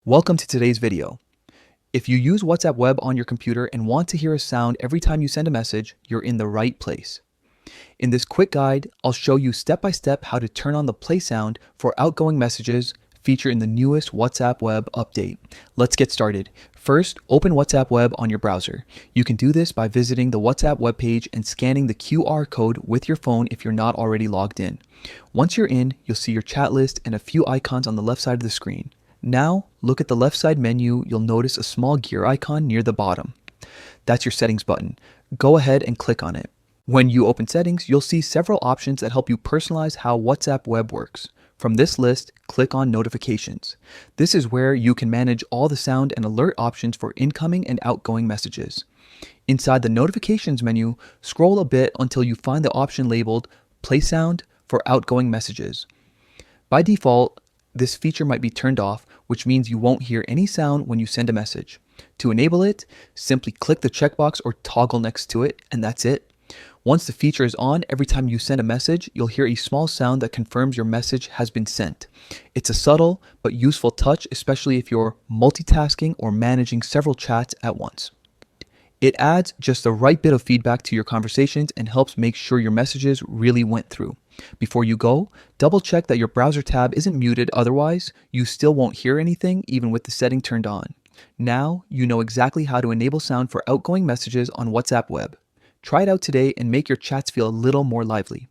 Welcome to today's video. If you use WhatsApp Web on your computer and want to hear a sound every time you send a message, you're in the right place. In this quick guide, I'll show you step by step how to turn on the play sound for outgoing messages featured in the newest WhatsApp Web update. Let's get started. First, open WhatsApp Web on your browser. You can do this by visiting the WhatsApp web page and scanning the QR code with your phone if you're not already logged in. Once you're in, you'll see your chat list and a few icons on the left side of the screen. Now, look at the left side menu. You'll notice a small gear icon near the bottom. That's your settings button. Go ahead and click on it. When you open settings, you'll see several options that help you personalize how WhatsApp Web works. From this list, click on Notifications. This is where you can manage all the sound and alert options for incoming and outgoing messages. Inside the Notifications menu, scroll a bit until you find the option labeled Play Sound for outgoing messages. By default, this feature might be turned off, which means you won't hear any sound when you send a message. To enable it, simply click the checkbox or toggle next to it, and that's it. Once the feature is on, every time you send a message, you'll hear a small sound that confirms your message has been sent. It's a subtle but useful touch, especially if you're multitasking or managing several chats at once. It adds just the right bit of feedback to your conversations and helps make sure your messages really went through. Before you go, double check that your browser tab isn't muted, otherwise you still won't hear anything even with the setting turned on. Now you know exactly how to enable sound for outgoing messages on WhatsApp Web. Try it out today and make your chats feel a little more lively.